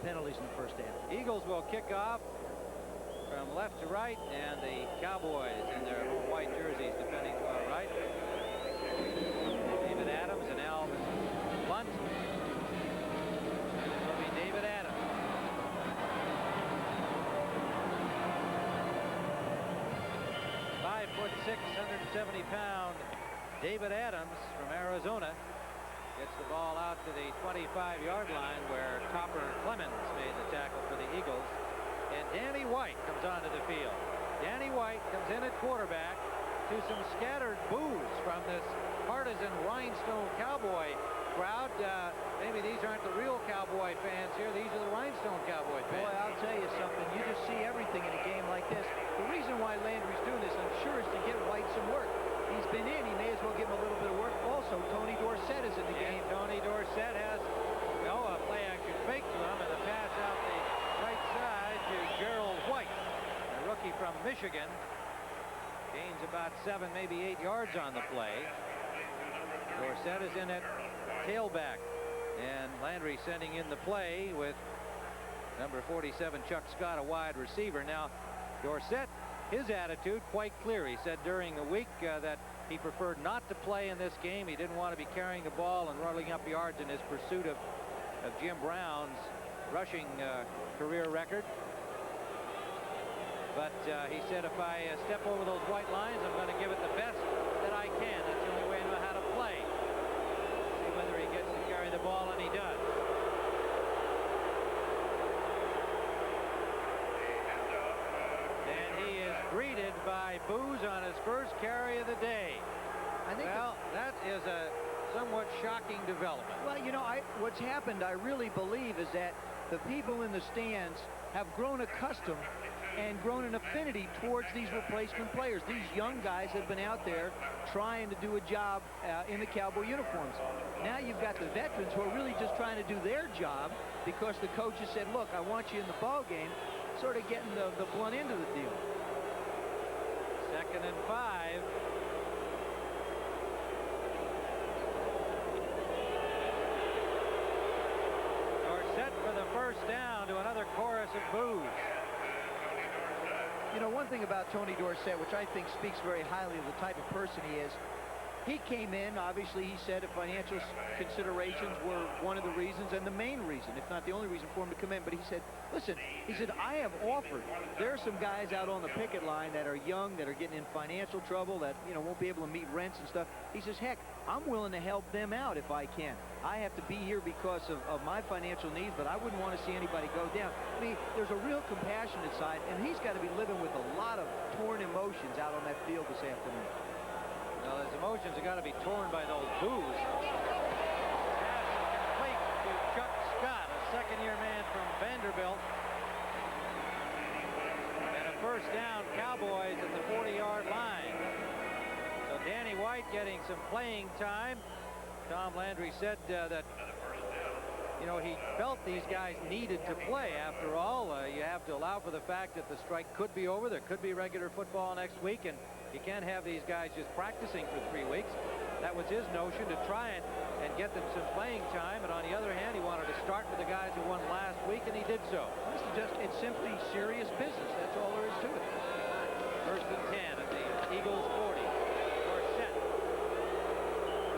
penalties in the first half. Eagles will kick off from left to right, and the Cowboys in their home white jerseys defending to our right. David Adams and Alvin Blount. This will be David Adams. 5'6", 170-pound David Adams from Arizona gets the ball out to the 25-yard line where Topper Clemons made the tackle for the Eagles. And Danny White comes onto the field. Danny White comes in at quarterback to some scattered boos from this partisan rhinestone Cowboy crowd. Maybe these aren't the real Cowboy fans here. These are the rhinestone Cowboy fans. Boy, I'll tell you something. You just see everything in a game like this. The reason why Landry's doing this, I'm sure, is to get White some work. He's been in. He may as well give him a little bit of work. Also, Tony Dorsett is in the game. Tony Dorsett has a play-action fake to him, and the pass out the right side to Gerald White, a rookie from Michigan. Gains about 7, maybe 8 yards on the play. Dorsett is in at tailback, and Landry sending in the play with number 47 Chuck Scott, a wide receiver. Now Dorsett, his attitude quite clear. He said during the week that he preferred not to play in this game. He didn't want to be carrying the ball and running up yards in his pursuit of Jim Brown's rushing career record. But he said, if I step over those white lines, I'm going to give it the best that I can. That's the only way I know how to play. See whether he gets to carry the ball, and he does. And he is greeted by boos on his first carry of the day. Well, that is a somewhat shocking development. Well, you know, what's happened, I really believe, is that the people in the stands have grown accustomed and grown an affinity towards these replacement players. These young guys have been out there trying to do a job in the Cowboy uniforms. Now you've got the veterans who are really just trying to do their job because the coaches said, look, I want you in the ball game, sort of getting the blunt end of the deal. 2nd and 5. Dorsett for the first down to another chorus of boos. You know, one thing about Tony Dorsett, which I think speaks very highly of the type of person he is, he came in, obviously he said that financial considerations were one of the reasons and the main reason, if not the only reason for him to come in. But he said, listen, he said, I have offered. There are some guys out on the picket line that are young, that are getting in financial trouble, that, you know, won't be able to meet rents and stuff. He says, heck, I'm willing to help them out if I can. I have to be here because of my financial needs, but I wouldn't want to see anybody go down. I mean, there's a real compassionate side, and he's got to be living with a lot of torn emotions out on that field this afternoon. Well, his emotions have got to be torn by those boos. Pass complete to Chuck Scott, a second-year man from Vanderbilt. And a first down, Cowboys at the 40-yard line. So Danny White getting some playing time. Tom Landry said that, you know, he felt these guys needed to play. After all, you have to allow for the fact that the strike could be over. There could be regular football next week, and you can't have these guys just practicing for 3 weeks. That was his notion, to try and get them some playing time. And on the other hand, he wanted to start with the guys who won last week, and he did so. It's simply serious business. That's all there is to it. 1st and 10 at the Eagles 40. Dorsett.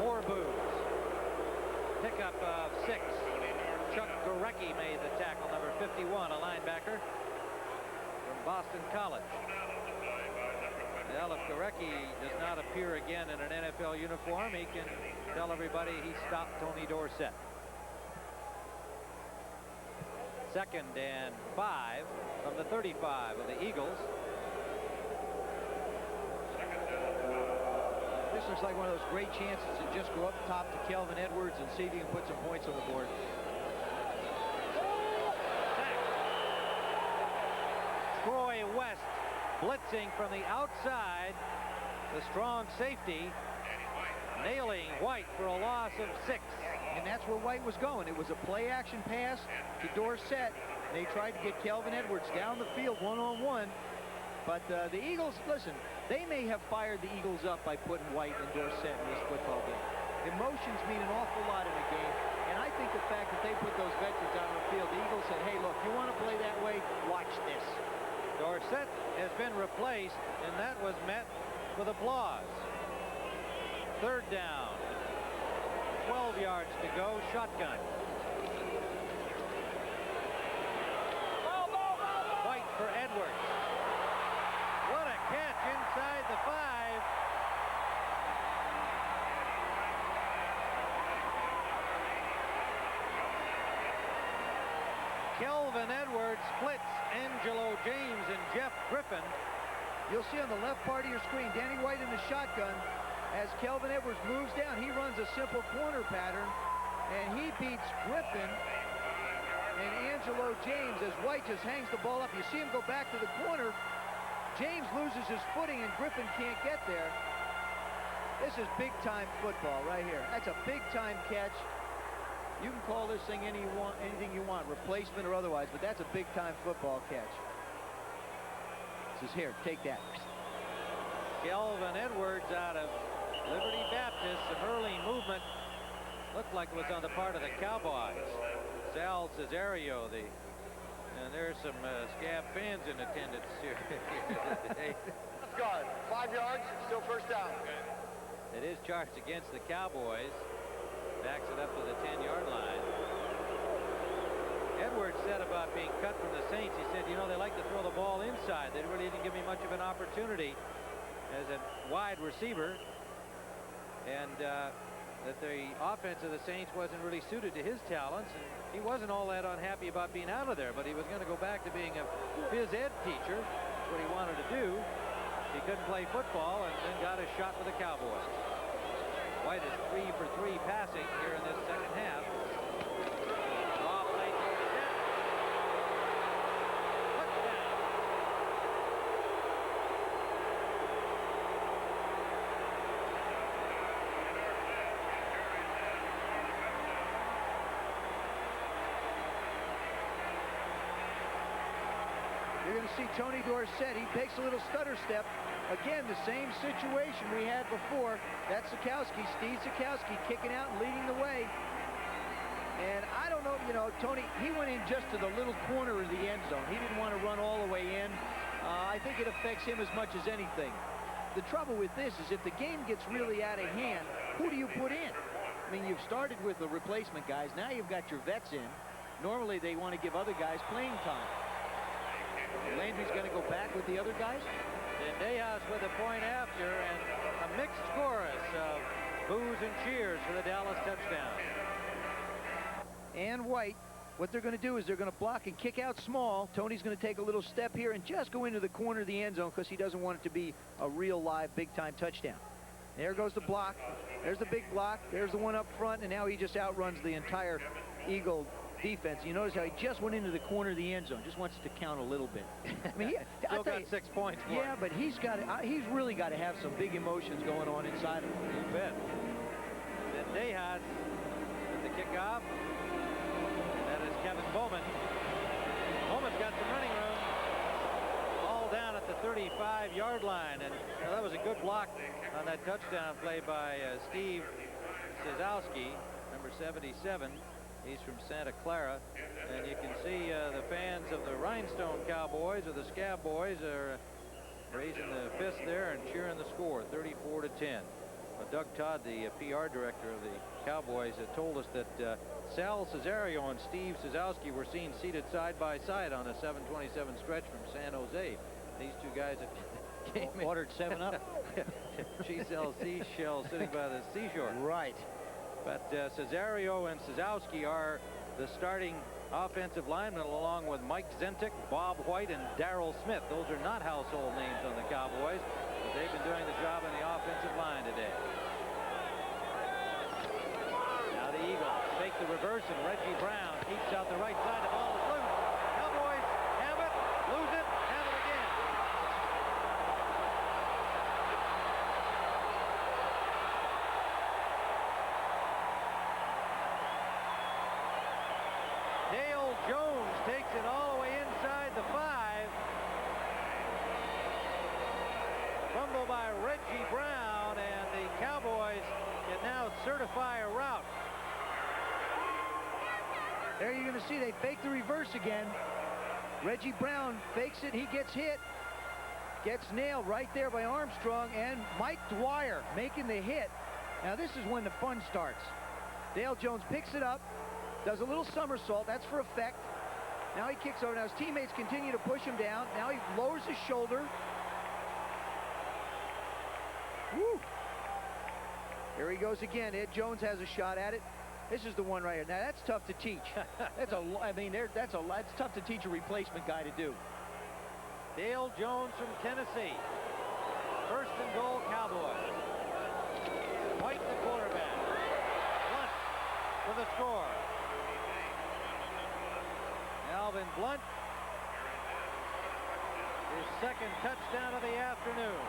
More boos. Pickup of 6. Chuck Gorecki made the tackle, number 51, a linebacker from Boston College. Well, if Gorecki does not appear again in an NFL uniform, he can tell everybody he stopped Tony Dorsett. 2nd and 5 from the 35 of the Eagles. This looks like one of those great chances to just go up top to Kelvin Edwards and see if you can put some points on the board. Troy West blitzing from the outside. The strong safety nailing White for a loss of 6. And that's where White was going. It was a play-action pass to Dorsett. They tried to get Kelvin Edwards down the field one-on-one. But the Eagles, listen, they may have fired the Eagles up by putting White and Dorsett in this football game. Emotions mean an awful lot in a game. And I think the fact that they put those veterans out on the field, the Eagles said, hey, face, and that was met with applause. Third down. 12 yards to go. Shotgun. White for Edwards. What a catch inside the 5. Kelvin Edwards splits Angelo James and Jeff Griffin. You'll see on the left part of your screen, Danny White in the shotgun. As Kelvin Edwards moves down, he runs a simple corner pattern, and he beats Griffin and Angelo James as White just hangs the ball up. You see him go back to the corner. James loses his footing, and Griffin can't get there. This is big-time football right here. That's a big-time catch. You can call this thing anything you want, replacement or otherwise, but that's a big-time football catch. This is here, take that. Kelvin Edwards out of Liberty Baptist. Some early movement. Looked like it was on the part of the Cowboys. Sal Cesario, and there's some Scab fans in attendance here today. Left guard, 5 yards, still first down. It is charged against the Cowboys. Backs it up to the 10-yard line. Edwards said about being cut from the Saints, he said, you know, they like to throw the ball inside. They really didn't give me much of an opportunity as a wide receiver. And that the offense of the Saints wasn't really suited to his talents. And he wasn't all that unhappy about being out of there, but he was going to go back to being a phys ed teacher. That's what he wanted to do. He couldn't play football and then got a shot with the Cowboys. White is 3 for 3 passing here in this second half. Off late to the net. Touchdown. You're going to see Tony Dorsett. He takes a little stutter step. Again, the same situation we had before. That's Sikowski, Steve Sikowski, kicking out and leading the way. And I don't know, you know, Tony, he went in just to the little corner of the end zone. He didn't want to run all the way in. I think it affects him as much as anything. The trouble with this is if the game gets really out of hand, who do you put in? I mean, you've started with the replacement guys. Now you've got your vets in. Normally, they want to give other guys playing time. Landry's going to go back with the other guys? Zendejas with a point after, and a mixed chorus of boos and cheers for the Dallas touchdown. And White, what they're going to do is they're going to block and kick out small. Tony's going to take a little step here and just go into the corner of the end zone because he doesn't want it to be a real live big-time touchdown. There goes the block. There's the big block. There's the one up front, and now he just outruns the entire Eagle defense. You notice how he just went into the corner of the end zone. Just wants to count a little bit. I mean, still got 6 points. Yeah, but he's really got to have some big emotions going on inside of him. You bet. Zendejas with the kickoff. That is Kevin Bowman. Bowman's got some running room. All down at the 35-yard line, and that was a good block on that touchdown play by Steve Sizowski, number 77. He's from Santa Clara, and you can see the fans of the Rhinestone Cowboys, or the Scab Boys, are raising the fist there and cheering the score, 34-10. Doug Todd, the PR director of the Cowboys, told us that Sal Cesario and Steve Sizowski were seen seated side by side on a 7:27 stretch from San Jose. These two guys that came in. Ordered 7-Up. She sells seashells sitting by the seashore. Right. But Cesario and Sizowski are the starting offensive linemen, along with Mike Zentik, Bob White, and Darrell Smith. Those are not household names on the Cowboys, but they've been doing the job on the offensive line today. Now the Eagles take the reverse, and Reggie Brown keeps out the right side. The ball is loose. Cowboys have it, lose it, have it again. Dale Jones takes it all the way inside the 5. Fumble by Reggie Brown, and the Cowboys can now certify a rout. There you're going to see they fake the reverse again. Reggie Brown fakes it. He gets hit. Gets nailed right there by Armstrong, and Mike Dwyer making the hit. Now this is when the fun starts. Dale Jones picks it up, does a little somersault. That's for effect. Now he kicks over. Now his teammates continue to push him down. Now he lowers his shoulder. Woo! Here he goes again. Ed Jones has a shot at it. This is the one right here. Now that's tough to teach. That's tough to teach a replacement guy to do. Dale Jones from Tennessee. First and goal, Cowboys. White the quarterback. Blount for the score. Alvin Blount, his second touchdown of the afternoon.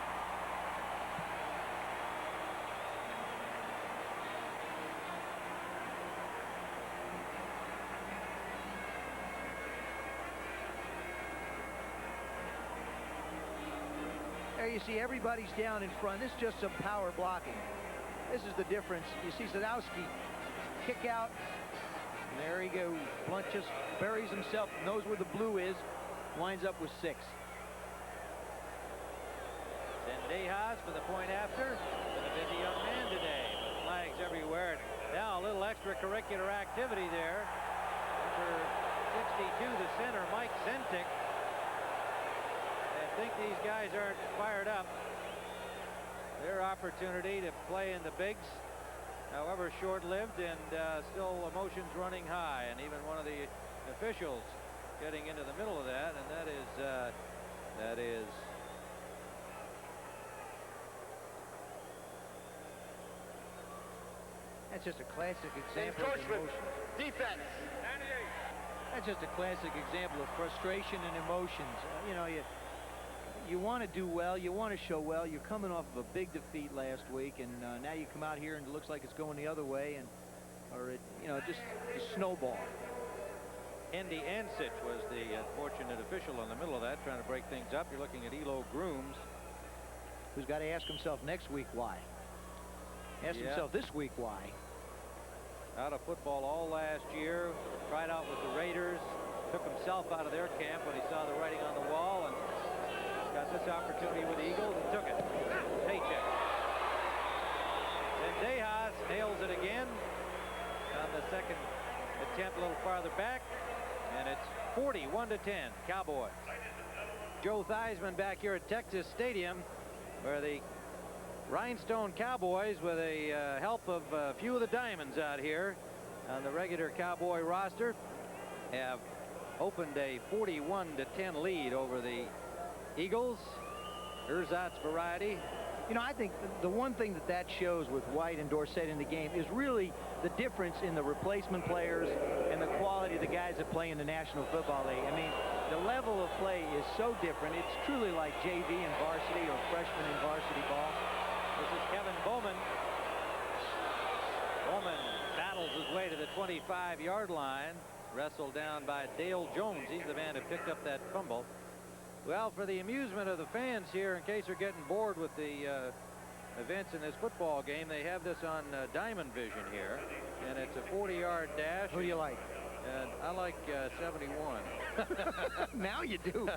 There you see everybody's down in front. This is just some power blocking. This is the difference. You see Sadowski kick out. And there he goes. Blount just buries himself, knows where the blue is, winds up with 6. Zendejas for the point after. Been a busy young man today, but flags everywhere. Now a little extracurricular activity there. Number 62, the center, Mike Siano. I think these guys aren't fired up. Their opportunity to play in the bigs, however short-lived, and still emotions running high, and even one of the officials getting into the middle of that, and that is that's just a classic example of emotion. Defense. That's just a classic example of frustration and emotions. You know, you want to do well, you want to show well. You're coming off of a big defeat last week, and now you come out here and it looks like it's going the other way, and just snowball. Andy Ansich was the fortunate official in the middle of that, trying to break things up. You're looking at Elo Grooms, who's got to ask himself next week why. Ask himself this week why. Out of football all last year, tried out with the Raiders, took himself out of their camp when he saw the writing on the wall, and got this opportunity with the Eagles and took it. Paycheck. Zendejas nails it again on the second attempt, a little farther back, and it's 41-10 Cowboys. Joe Theismann back here at Texas Stadium, where the Rhinestone Cowboys, with a help of a few of the diamonds out here on the regular Cowboy roster, have opened a 41-10 lead over the Eagles. Erzat's variety. You know, I think the one thing that shows with White and Dorsett in the game is really the difference in the replacement players and the quality of the guys that play in the National Football League. I mean, the level of play is so different. It's truly like JV and varsity, or freshman and varsity ball. This is Kevin Bowman. Bowman battles his way to the 25-yard line. Wrestled down by Dale Jones. He's the man who picked up that fumble. Well, for the amusement of the fans here, in case they're getting bored with the events in this football game, they have this on Diamond Vision here, and it's a 40-yard dash. Who do you like? And I like 71. Now you do.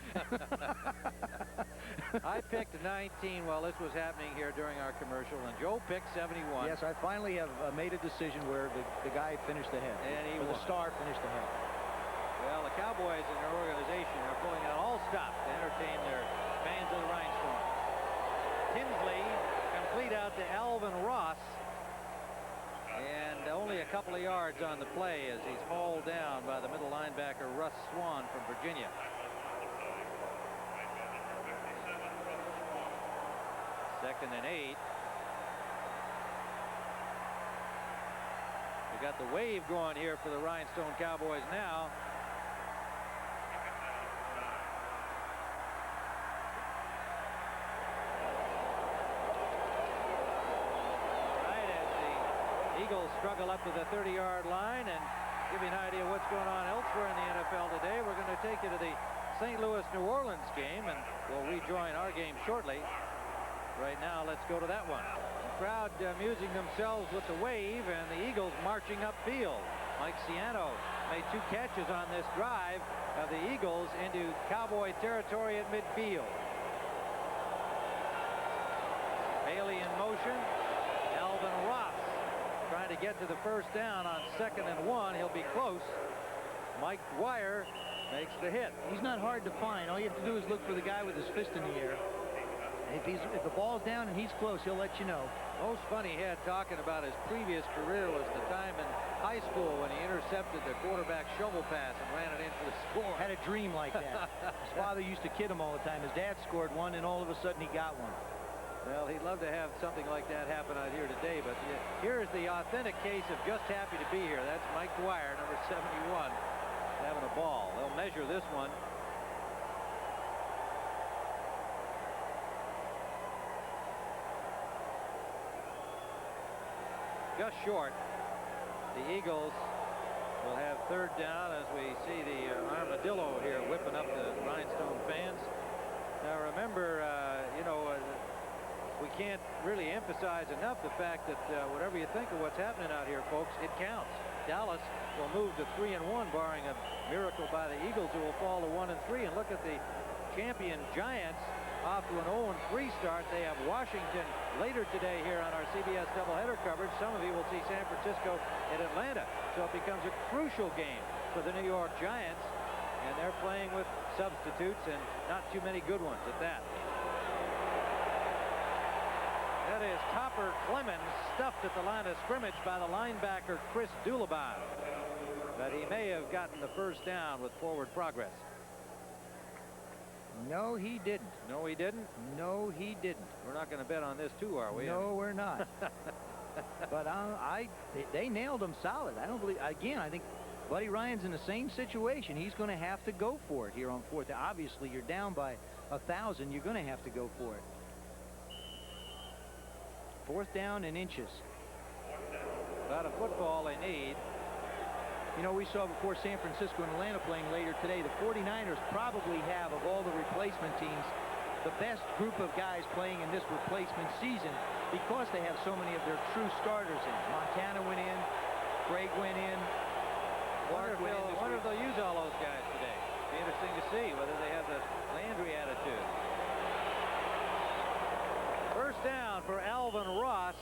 I picked 19 while this was happening here during our commercial, and Joe picked 71. Yes, I finally have made a decision where the guy finished ahead. And the star finished ahead. Well, the Cowboys and their organization are pulling out all stops to entertain their fans of the Rhinestones. Tinsley complete out to Alvin Ross, and only a couple of yards on the play as he's hauled down by the middle linebacker Russ Swan from Virginia. Second and 8. We got the wave going here for the Rhinestone Cowboys now. Eagles struggle up to the 30-yard line, and give you an idea of what's going on elsewhere in the NFL today. We're going to take you to the St. Louis-New Orleans game, and we'll rejoin our game shortly. Right now, let's go to that one. The crowd amusing themselves with the wave, and the Eagles marching upfield. Mike Siano made 2 catches on this drive of the Eagles into Cowboy territory at midfield. motion. Alvin Ross trying to get to the first down on 2nd and 1. He'll be close. Mike Dwyer makes the hit. He's not hard to find. All you have to do is look for the guy with his fist in the air. If the ball's down and he's close, he'll let you know. Most fun he had talking about his previous career was the time in high school when he intercepted the quarterback shovel pass and ran it in for the score. Had a dream like that. His father used to kid him all the time. His dad scored one, and all of a sudden he got one. Well, he'd love to have something like that happen out here today, but here's the authentic case of just happy to be here. That's Mike Dwyer, number 71, having a ball. They'll measure this one. Just short. The Eagles will have 3rd down as we see the armadillo here whipping up the Rhinestone fans. Now remember, we can't really emphasize enough the fact that whatever you think of what's happening out here, folks, it counts. Dallas will move to 3-1, barring a miracle by the Eagles, who will fall to 1-3. And look at the champion Giants off to an 0-3 start. They have Washington later today here on our CBS doubleheader coverage. Some of you will see San Francisco and Atlanta. So it becomes a crucial game for the New York Giants. And they're playing with substitutes and not too many good ones at that. That is Topper Clemons stuffed at the line of scrimmage by the linebacker Chris Dulabon. But he may have gotten the first down with forward progress. No, he didn't. No, he didn't? No, he didn't. We're not going to bet on this, too, are we? No, we're not. But they nailed him solid. I don't believe, again, I think Buddy Ryan's in the same situation. He's going to have to go for it here on 4th. Obviously, you're down by 1,000. You're going to have to go for it. 4th down and inches. About a football they need. You know, we saw before San Francisco and Atlanta playing later today, the 49ers probably have, of all the replacement teams, the best group of guys playing in this replacement season because they have so many of their true starters in. Montana went in, Craig went in, Clark went in. I wonder if they'll use all those guys today. Be interesting to see whether they have the Landry attitude. First down for Alvin Ross.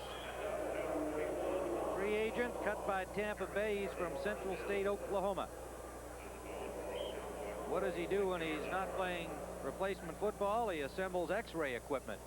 Free agent, cut by Tampa Bay. He's from Central State, Oklahoma. What does he do when he's not playing replacement football? He assembles X-ray equipment.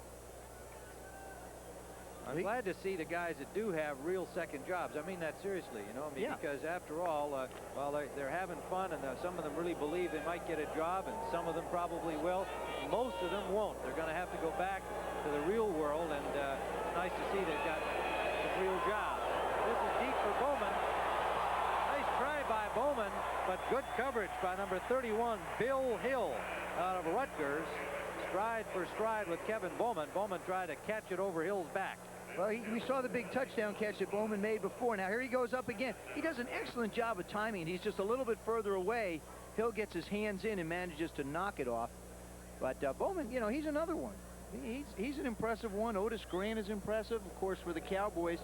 I'm glad to see the guys that do have real second jobs. I mean that seriously, you know, because after all, while they're having fun and some of them really believe they might get a job, and some of them probably will, most of them won't. They're going to have to go back to the real world, and it's nice to see they've got some real jobs. This is deep for Bowman. Nice try by Bowman, but good coverage by number 31, Bill Hill, out of Rutgers. Stride for stride with Kevin Bowman. Bowman tried to catch it over Hill's back. Well, we saw the big touchdown catch that Bowman made before. Now here he goes up again. He does an excellent job of timing. He's just a little bit further away. Hill gets his hands in and manages to knock it off. But Bowman, you know, he's another one. He's an impressive one. Otis Grant is impressive. Of course, for the Cowboys,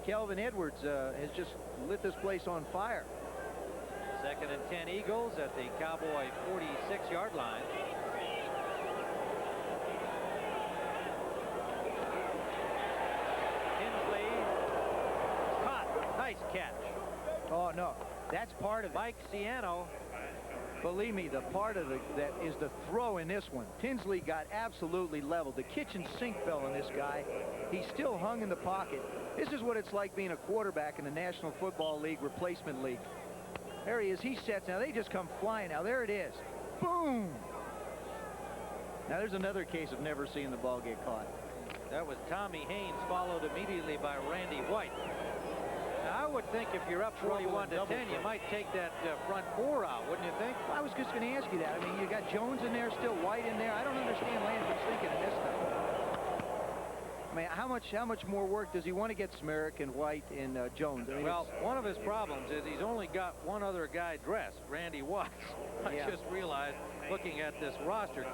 Kelvin Edwards has just lit this place on fire. 2nd and 10 Eagles at the Cowboy 46-yard line. Tinsley caught. Nice catch. Oh, no. That's part of it. Mike Siano. Believe me, the part of that is the throw in this one. Tinsley got absolutely leveled. The kitchen sink fell on this guy. He still hung in the pocket. This is what it's like being a quarterback in the National Football League replacement league. There he is. He sets. Now they just come flying. Now there it is. Boom. Now there's another case of never seeing the ball get caught. That was Tommy Haynes, followed immediately by Randy White. Now, I would think if you're up 41 to 10, you might take that front 4 out, wouldn't you think? Well, I was just going to ask you that. I mean, you got Jones in there, still White in there. I don't understand Landry's thinking of this stuff. I mean, how much more work does he want to get Smerrick and White and Jones? I mean, well, one of his problems is he's only got one other guy dressed, Randy Watts. I just realized, looking at this roster,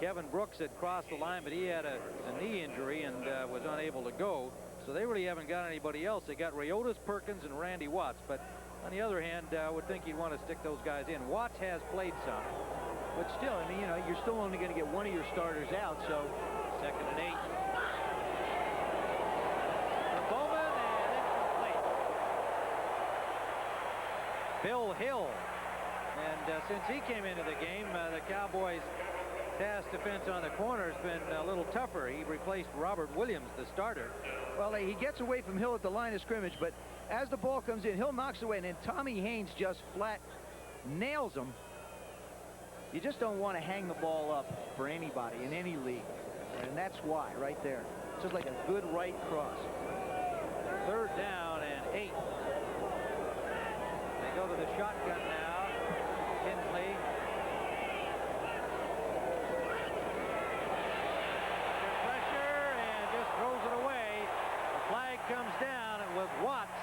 Kevin Brooks had crossed the line, but he had a knee injury and was unable to go. So they really haven't got anybody else. They got Rayotis, Perkins, and Randy Watts. But on the other hand, I would think you'd want to stick those guys in. Watts has played some. But still, I mean, you know, you're still only going to get one of your starters out. So 2nd and 8. Bill Hill. And since he came into the game, the Cowboys' pass defense on the corner has been a little tougher. He replaced Robert Williams, the starter. Well, he gets away from Hill at the line of scrimmage, but as the ball comes in, Hill knocks away, and then Tommy Haynes just flat nails him. You just don't want to hang the ball up for anybody in any league, and that's why right there. It's just like a good right cross. 3rd down and 8. They go to the shotgun now. Tinsley. Under pressure and just throws it away. The flag comes down, and with Watts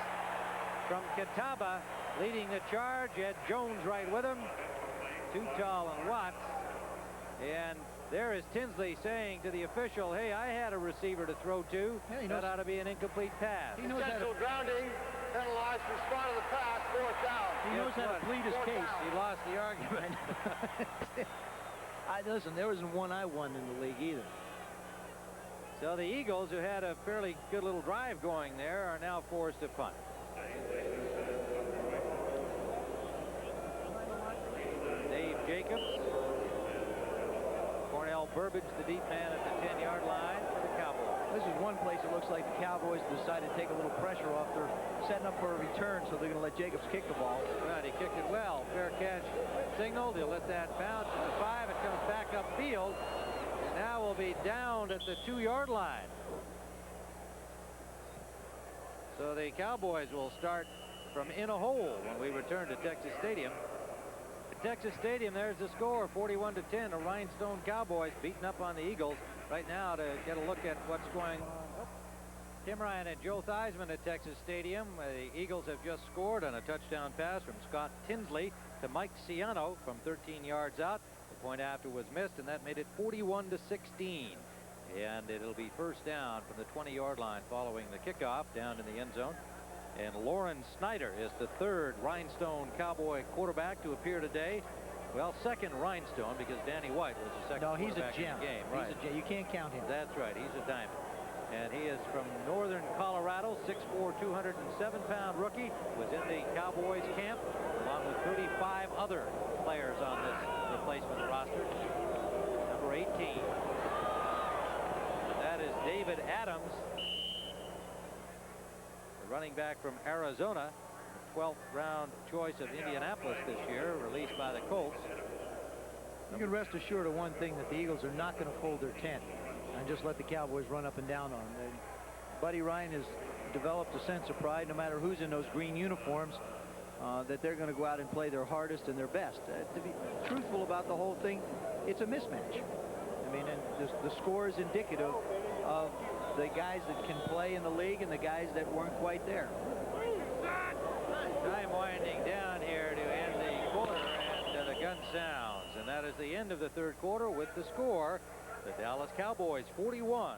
from Catawba leading the charge. Ed Jones right with him. Tall and Watts. And there is Tinsley saying to the official, hey, I had a receiver to throw to. Yeah, that ought to be an incomplete pass. He knows how to grounding, penalized for spot of the pass, 4th down. He knows how to plead his case. He lost the argument. Listen, there wasn't one I won in the league either. So the Eagles, who had a fairly good little drive going there, are now forced to punt. Dave Jacobs. Cornell Burbage, the deep man at the 10-yard line for the Cowboys. This is one place it looks like the Cowboys decided to take a little pressure off. They're setting up for a return, so they're going to let Jacobs kick the ball. Right, he kicked it well. Fair catch signaled. He'll let that bounce to the 5. It comes back upfield. And now we'll be down at the 2-yard line. So the Cowboys will start from in a hole when we return to Texas Stadium. Texas Stadium, there's the score, 41-10. The Rhinestone Cowboys beating up on the Eagles. Right now, to get a look at what's going on. Tim Ryan and Joe Theismann at Texas Stadium. The Eagles have just scored on a touchdown pass from Scott Tinsley to Mike Siano from 13 yards out. The point after was missed, and that made it 41-16. And it'll be 1st down from the 20-yard line following the kickoff down in the end zone. And Lauren Snyder is the 3rd Rhinestone Cowboy quarterback to appear today. Well, 2nd Rhinestone, because Danny White was the 2nd quarterback in the game. He's a gem. You can't count him. That's right. He's a diamond. And he is from northern Colorado, 6'4", 207-pound rookie. Was in the Cowboys camp, along with 35 other players on this replacement roster. Number 18. That is David Adams, running back from Arizona, 12th round choice of Indianapolis this year, released by the Colts. You can rest assured of one thing, that the Eagles are not going to fold their tent and just let the Cowboys run up and down on them. Buddy Ryan has developed a sense of pride, no matter who's in those green uniforms, that they're going to go out and play their hardest and their best. To be truthful about the whole thing, it's a mismatch. I mean, and the score is indicative of the guys that can play in the league and the guys that weren't quite there. Time winding down here to end the quarter, and the gun sounds. And that is the end of the 3rd quarter with the score. The Dallas Cowboys 41.